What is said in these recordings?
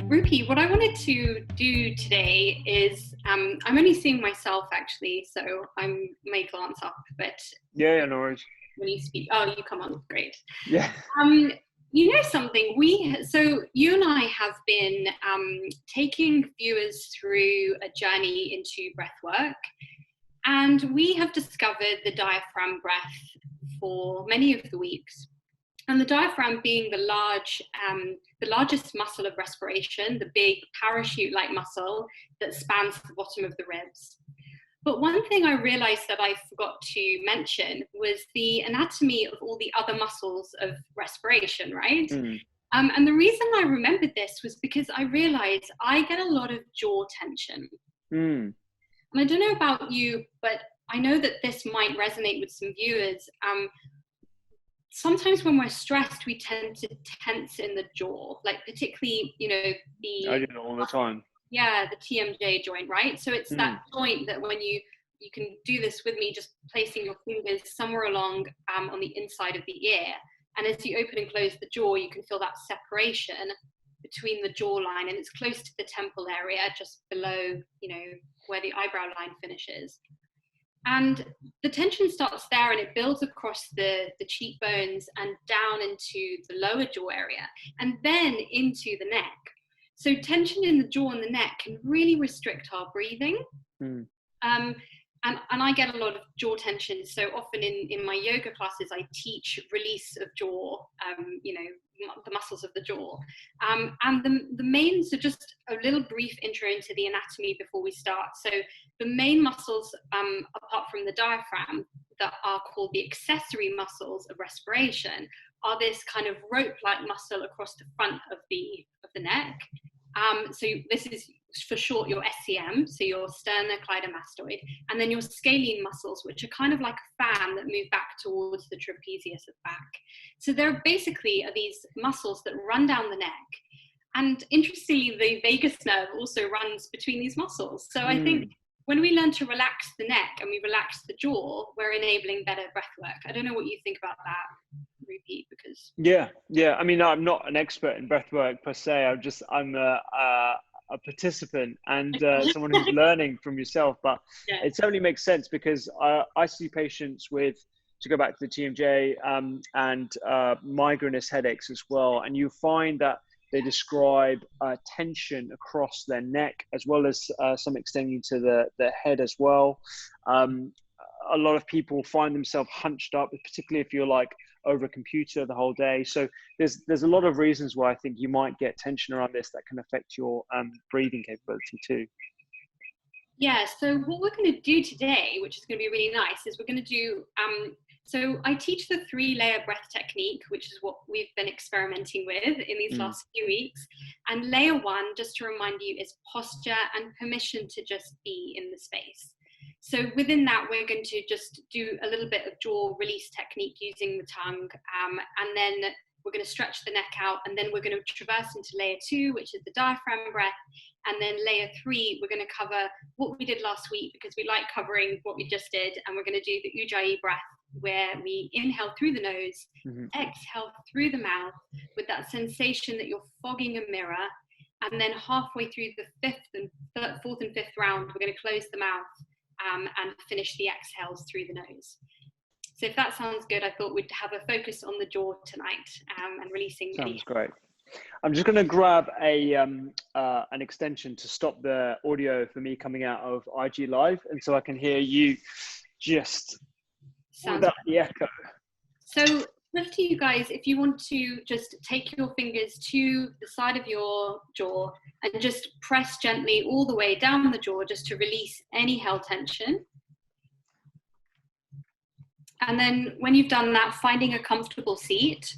Rupi, what I wanted to do today is, I'm only seeing myself actually, so I may glance up, but Yeah, no worries. when you speak, oh, you come on, great. Yeah. You know something, so you and I have been taking viewers through a journey into breath work, and we have discovered the diaphragm breath for many of the weeks. And the diaphragm being the largest muscle of respiration, the big parachute-like muscle that spans the bottom of the ribs. But one thing I realized that I forgot to mention was the anatomy of all the other muscles of respiration, right? And the reason I remembered this was because I realized I get a lot of jaw tension. And I don't know about you, but I know that this might resonate with some viewers. Sometimes when we're stressed, we tend to tense in the jaw, like particularly, I do it all the time. Yeah, the TMJ joint, right? So it's that joint that when you can do this with me, just placing your fingers somewhere along on the inside of the ear. And as you open and close the jaw, you can feel that separation between the jawline, and it's close to the temple area, just below, where the eyebrow line finishes. And the tension starts there and it builds across the cheekbones and down into the lower jaw area and then into the neck. So tension in the jaw and the neck can really restrict our breathing. And I get a lot of jaw tension. So often in my yoga classes, I teach release of jaw, the muscles of the jaw. So just a little brief intro into the anatomy before we start. So the main muscles, apart from the diaphragm, that are called the accessory muscles of respiration, are this kind of rope-like muscle across the front of the neck. So this is for short your SCM, so your sternocleidomastoid, and then your scalene muscles, which are kind of like a fan that move back towards the trapezius at the back. So there basically are these muscles that run down the neck. And interestingly, the vagus nerve also runs between these muscles. So I think when we learn to relax the neck and we relax the jaw, we're enabling better breath work. I don't know what you think about that, Rupi, because... Yeah. I mean, I'm not an expert in breath work per se. I'm a participant and someone who's learning from yourself, but it certainly makes sense because I see patients with, to go back to the TMJ, and migrainous headaches as well. And you find that they describe tension across their neck as well as some extending to the head as well. A lot of people find themselves hunched up, particularly if you're like over a computer the whole day. So there's a lot of reasons why I think you might get tension around this that can affect your breathing capability too. Yeah, so what we're going to do today, which is going to be really nice, is we're going to do, so I teach the 3-layer breath technique, which is what we've been experimenting with in these last few weeks. And layer 1, just to remind you, is posture and permission to just be in the space. So within that, we're going to just do a little bit of jaw release technique using the tongue, and then we're going to stretch the neck out, and then we're going to traverse into layer 2, which is the diaphragm breath, and then layer 3, we're going to cover what we did last week because we like covering what we just did, and we're going to do the Ujjayi breath, where we inhale through the nose, exhale through the mouth with that sensation that you're fogging a mirror, and then halfway through the 4th and 5th round, we're going to close the mouth and finish the exhales through the nose. So if that sounds good, I thought we'd have a focus on the jaw tonight and releasing. Sounds great. I'm just going to grab an extension to stop the audio for me coming out of IG Live, and so I can hear you just without the echo. So just to you guys, if you want to just take your fingers to the side of your jaw and just press gently all the way down the jaw just to release any held tension. And then when you've done that, finding a comfortable seat.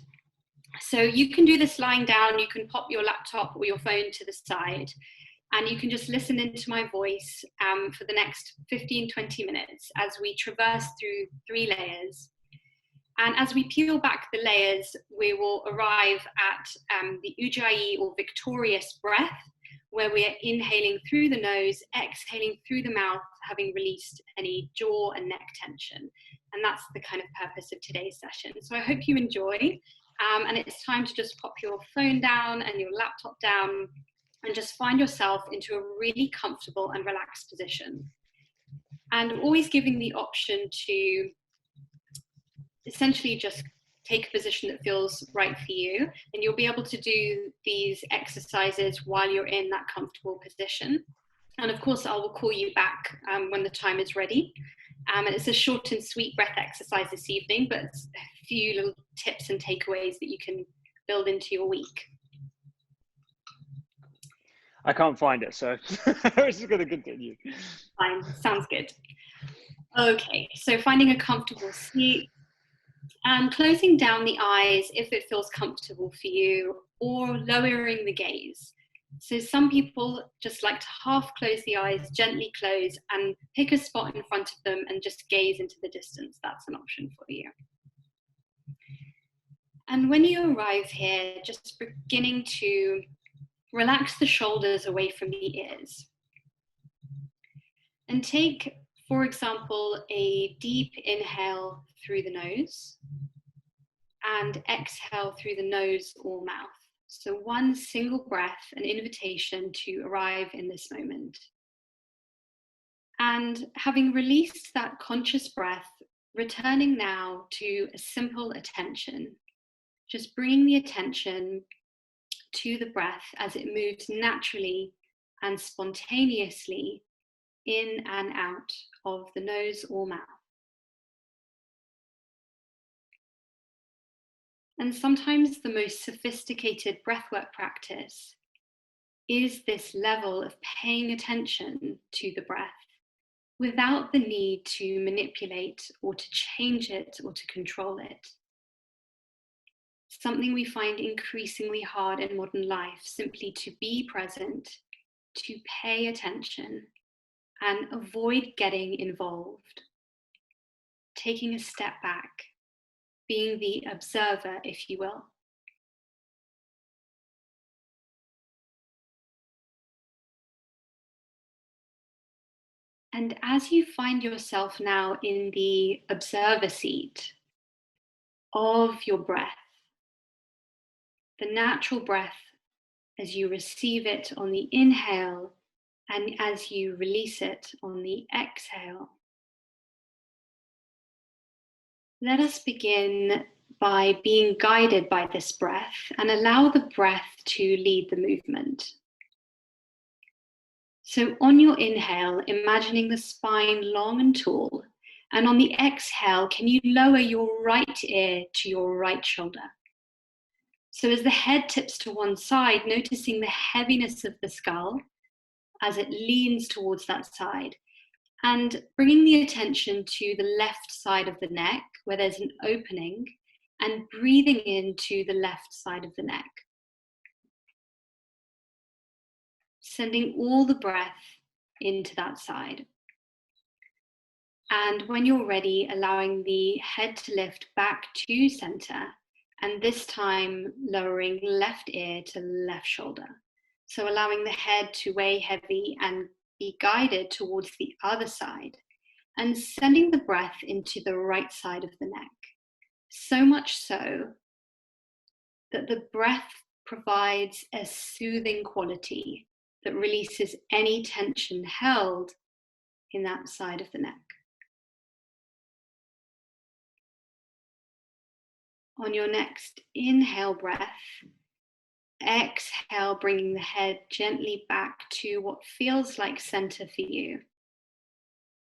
So you can do this lying down, you can pop your laptop or your phone to the side, and you can just listen into my voice for the next 15-20 minutes as we traverse through 3 layers. And as we peel back the layers, we will arrive at the Ujjayi or victorious breath, where we are inhaling through the nose, exhaling through the mouth, having released any jaw and neck tension. And that's the kind of purpose of today's session. So I hope you enjoy. And it's time to just pop your phone down and your laptop down and just find yourself into a really comfortable and relaxed position. And always giving the option to essentially just take a position that feels right for you. And you'll be able to do these exercises while you're in that comfortable position. And of course, I will call you back when the time is ready. And it's a short and sweet breath exercise this evening, but a few little tips and takeaways that you can build into your week. I can't find it, so I'm just going to continue. Fine, sounds good. Okay, so finding a comfortable seat and closing down the eyes if it feels comfortable for you, or lowering the gaze. So some people just like to half close the eyes, gently close, and pick a spot in front of them and just gaze into the distance. That's an option for you. And when you arrive here, just beginning to relax the shoulders away from the ears. And take, for example, a deep inhale through the nose and exhale through the nose or mouth. So one single breath, an invitation to arrive in this moment. And having released that conscious breath, returning now to a simple attention, just bringing the attention to the breath as it moves naturally and spontaneously in and out of the nose or mouth. And sometimes the most sophisticated breathwork practice is this level of paying attention to the breath without the need to manipulate or to change it or to control it. Something we find increasingly hard in modern life, simply to be present, to pay attention, and avoid getting involved. Taking a step back, being the observer, if you will. And as you find yourself now in the observer seat of your breath, the natural breath as you receive it on the inhale and as you release it on the exhale, let us begin by being guided by this breath and allow the breath to lead the movement. So on your inhale, imagining the spine long and tall, and on the exhale, can you lower your right ear to your right shoulder? So as the head tips to one side, noticing the heaviness of the skull as it leans towards that side, and bringing the attention to the left side of the neck where there's an opening, and breathing into the left side of the neck. Sending all the breath into that side. And when you're ready, allowing the head to lift back to center, and this time lowering left ear to left shoulder. So allowing the head to weigh heavy and be guided towards the other side, and sending the breath into the right side of the neck. So much so that the breath provides a soothing quality that releases any tension held in that side of the neck. On your next inhale breath, exhale, bringing the head gently back to what feels like center for you.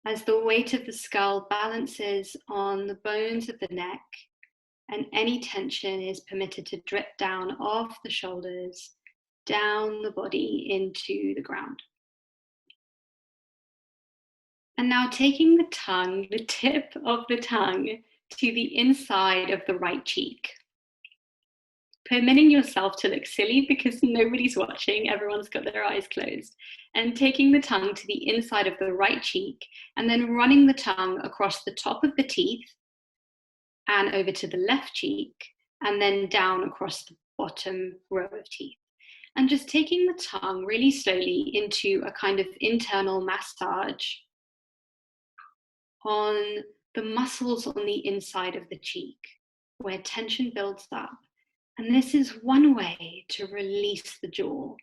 As the weight of the skull balances on the bones of the neck, and any tension is permitted to drip down off the shoulders, down the body into the ground. And now taking the tongue, the tip of the tongue, to the inside of the right cheek. Permitting yourself to look silly because nobody's watching, everyone's got their eyes closed. And taking the tongue to the inside of the right cheek, and then running the tongue across the top of the teeth and over to the left cheek, and then down across the bottom row of teeth. And just taking the tongue really slowly into a kind of internal massage on the muscles on the inside of the cheek, where tension builds up, And this is one way to release the jaw.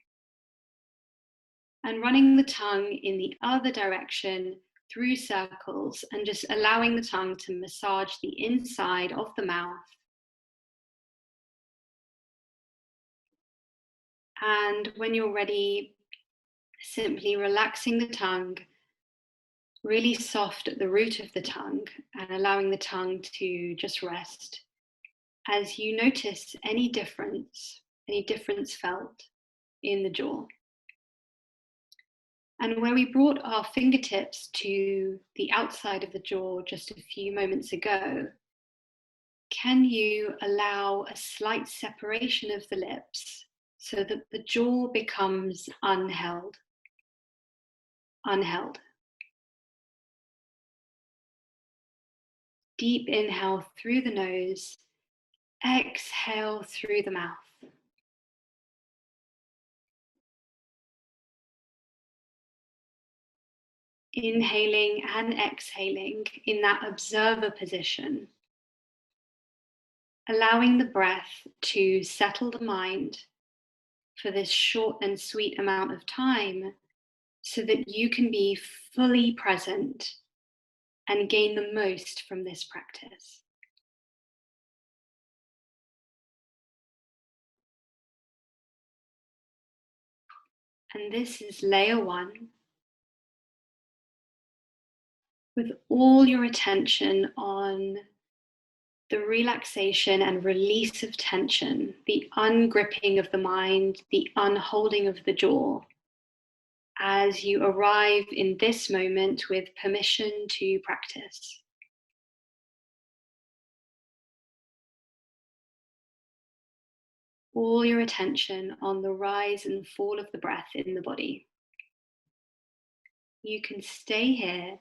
And running the tongue in the other direction through circles and just allowing the tongue to massage the inside of the mouth. And when you're ready, simply relaxing the tongue, really soft at the root of the tongue, and allowing the tongue to just rest as you notice any difference felt in the jaw. And where we brought our fingertips to the outside of the jaw just a few moments ago, can you allow a slight separation of the lips so that the jaw becomes unheld? Unheld. Deep inhale through the nose, exhale through the mouth. Inhaling and exhaling in that observer position, allowing the breath to settle the mind for this short and sweet amount of time so that you can be fully present and gain the most from this practice. And this is layer 1. With all your attention on the relaxation and release of tension, the ungripping of the mind, the unholding of the jaw, as you arrive in this moment with permission to practice. All your attention on the rise and fall of the breath in the body. You can stay here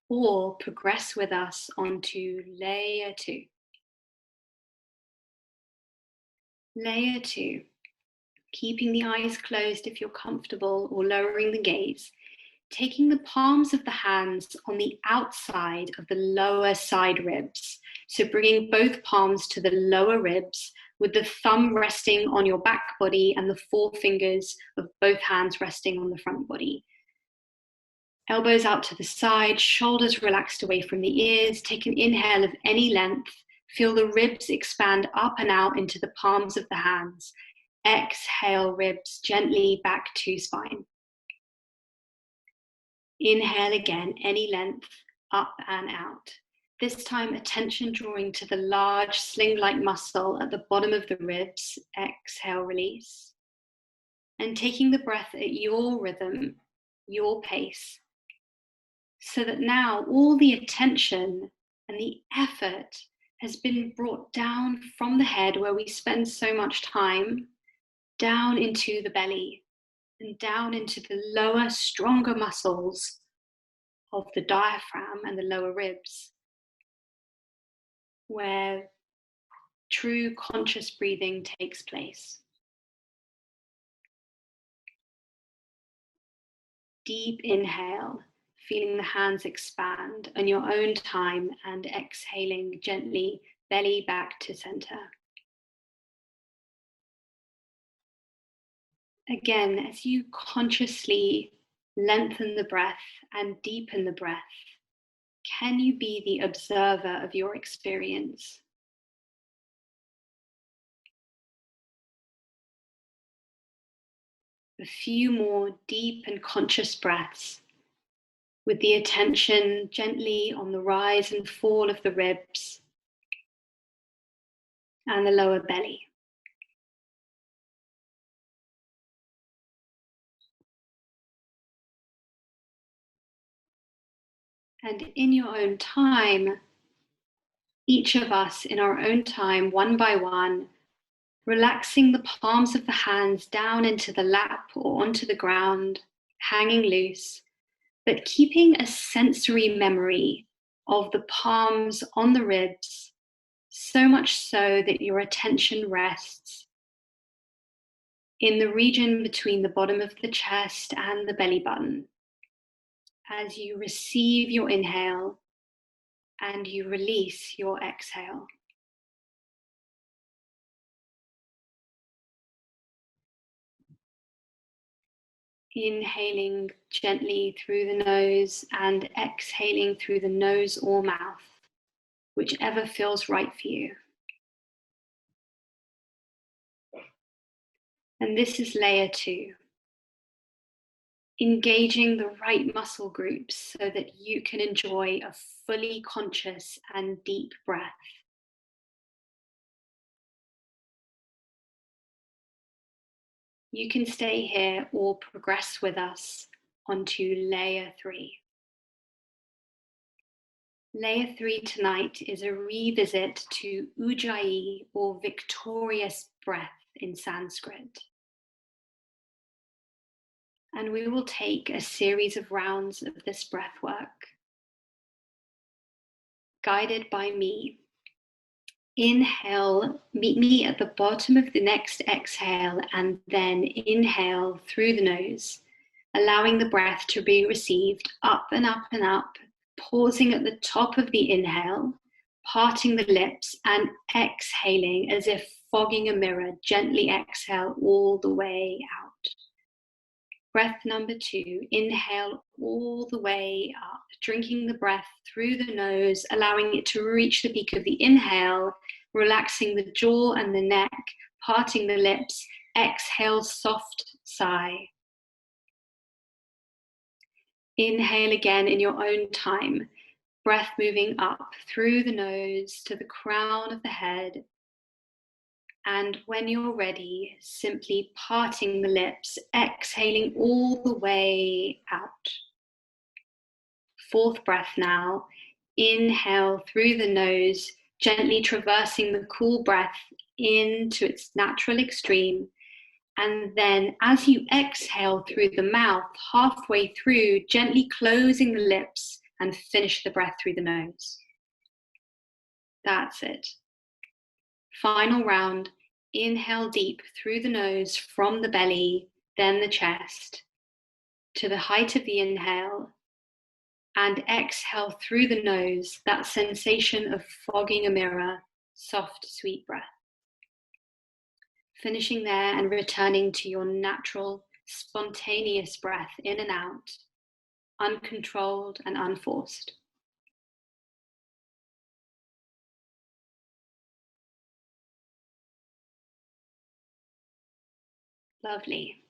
or progress with us onto layer 2. Layer 2, keeping the eyes closed if you're comfortable or lowering the gaze, taking the palms of the hands on the outside of the lower side ribs. So bringing both palms to the lower ribs with the thumb resting on your back body and the forefingers of both hands resting on the front body. Elbows out to the side, shoulders relaxed away from the ears. Take an inhale of any length. Feel the ribs expand up and out into the palms of the hands. Exhale, ribs gently back to spine. Inhale again, any length, up and out. This time, attention drawing to the large sling-like muscle at the bottom of the ribs. Exhale, release. And taking the breath at your rhythm, your pace, so that now all the attention and the effort has been brought down from the head where we spend so much time, down into the belly and down into the lower, stronger muscles of the diaphragm and the lower ribs, where true conscious breathing takes place. Deep inhale, feeling the hands expand on your own time, and exhaling gently, belly back to center. Again, as you consciously lengthen the breath and deepen the breath, can you be the observer of your experience? A few more deep and conscious breaths, with the attention gently on the rise and fall of the ribs and the lower belly. And in your own time, each of us in our own time, one by one, relaxing the palms of the hands down into the lap or onto the ground, hanging loose, but keeping a sensory memory of the palms on the ribs, so much so that your attention rests in the region between the bottom of the chest and the belly button as you receive your inhale and you release your exhale. Inhaling gently through the nose and exhaling through the nose or mouth, whichever feels right for you. And this is layer 2. Engaging the right muscle groups so that you can enjoy a fully conscious and deep breath. You can stay here or progress with us onto layer 3. Layer 3 tonight is a revisit to Ujjayi, or victorious breath in Sanskrit. And we will take a series of rounds of this breath work, guided by me. Inhale, meet me at the bottom of the next exhale, and then inhale through the nose, allowing the breath to be received up and up and up, pausing at the top of the inhale, parting the lips and exhaling as if fogging a mirror. Gently exhale all the way out. Breath number 2, inhale all the way up, drinking the breath through the nose, allowing it to reach the peak of the inhale, relaxing the jaw and the neck, parting the lips, exhale, soft sigh. Inhale again in your own time, breath moving up through the nose to the crown of the head. And when you're ready, simply parting the lips, exhaling all the way out. 4th breath now. Inhale through the nose, gently traversing the cool breath into its natural extreme. And then as you exhale through the mouth, halfway through, gently closing the lips and finish the breath through the nose. That's it. Final round. Inhale deep through the nose from the belly, then the chest, to the height of the inhale, and exhale through the nose, that sensation of fogging a mirror, soft, sweet breath. Finishing there and returning to your natural, spontaneous breath in and out, uncontrolled and unforced. Lovely.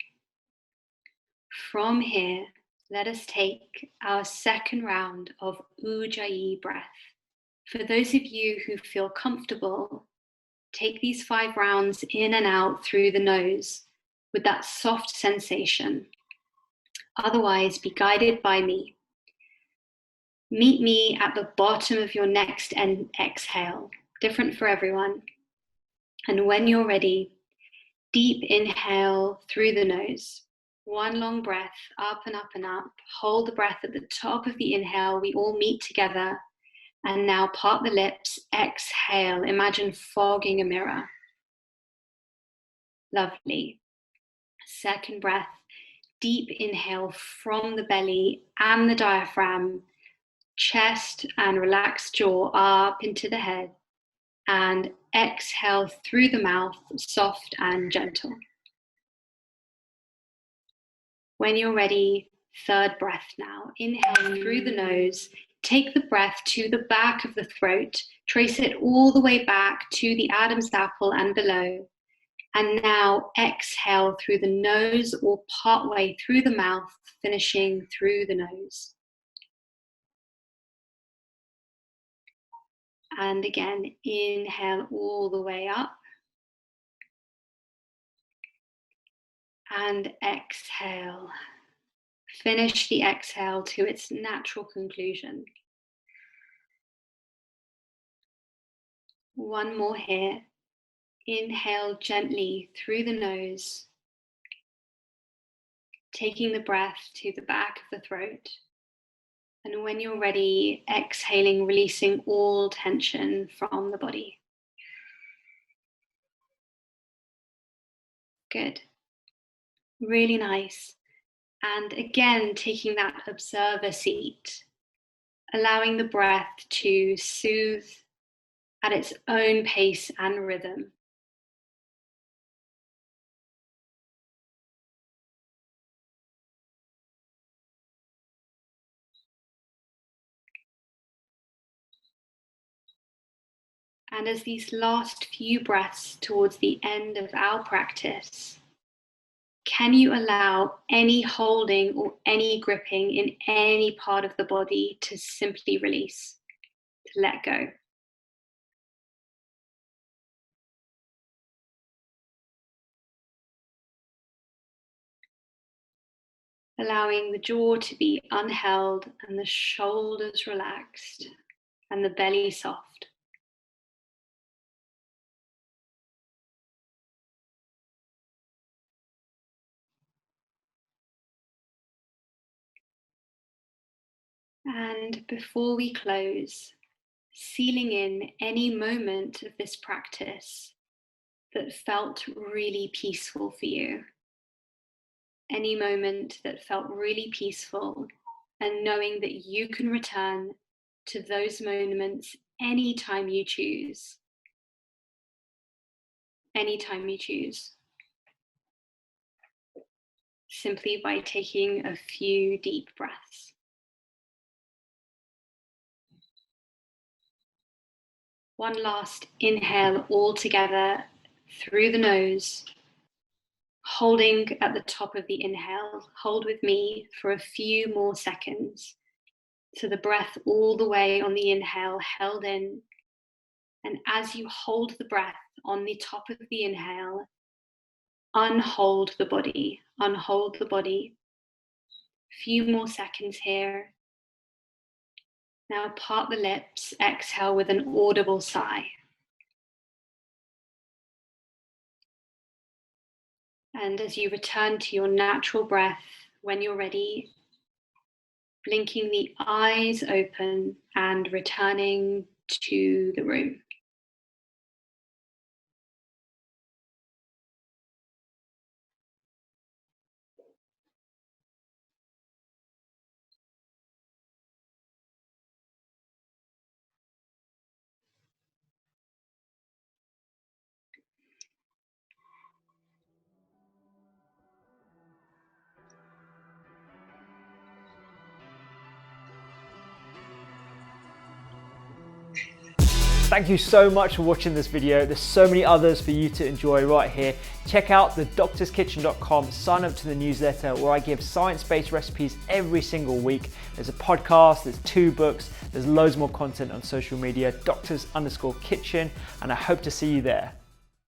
From here, let us take our second round of Ujjayi breath. For those of you who feel comfortable, take these 5 rounds in and out through the nose with that soft sensation. Otherwise, be guided by me. Meet me at the bottom of your next exhale, different for everyone. And when you're ready, deep inhale through the nose. 1 long breath, up and up and up. Hold the breath at the top of the inhale. We all meet together. And now part the lips, exhale. Imagine fogging a mirror. Lovely. 2nd breath, deep inhale from the belly and the diaphragm, chest and relaxed jaw up into the head. And exhale through the mouth, soft and gentle. When you're ready, 3rd breath now. Inhale through the nose. Take the breath to the back of the throat. Trace it all the way back to the Adam's apple and below. And now exhale through the nose or partway through the mouth, finishing through the nose. And again, inhale all the way up. And exhale. Finish the exhale to its natural conclusion. 1 more here. Inhale gently through the nose, taking the breath to the back of the throat. And when you're ready, exhaling, releasing all tension from the body. Good. Really nice. And again, taking that observer seat, allowing the breath to soothe at its own pace and rhythm. And as these last few breaths towards the end of our practice, can you allow any holding or any gripping in any part of the body to simply release, to let go? Allowing the jaw to be unheld and the shoulders relaxed and the belly soft. And before we close, sealing in any moment of this practice that felt really peaceful for you. Any moment that felt really peaceful, and knowing that you can return to those moments anytime you choose. Anytime you choose. Simply by taking a few deep breaths. One last inhale all together through the nose, holding at the top of the inhale. Hold with me for a few more seconds. So the breath all the way on the inhale, held in. And as you hold the breath on the top of the inhale, unhold the body, unhold the body. Few more seconds here. Now part the lips, exhale with an audible sigh. And as you return to your natural breath, when you're ready, blinking the eyes open and returning to the room. Thank you so much for watching this video. There's so many others for you to enjoy right here. Check out thedoctorskitchen.com, sign up to the newsletter where I give science-based recipes every single week. There's a podcast, there's 2 books, there's loads more content on social media, doctors_kitchen, and I hope to see you there.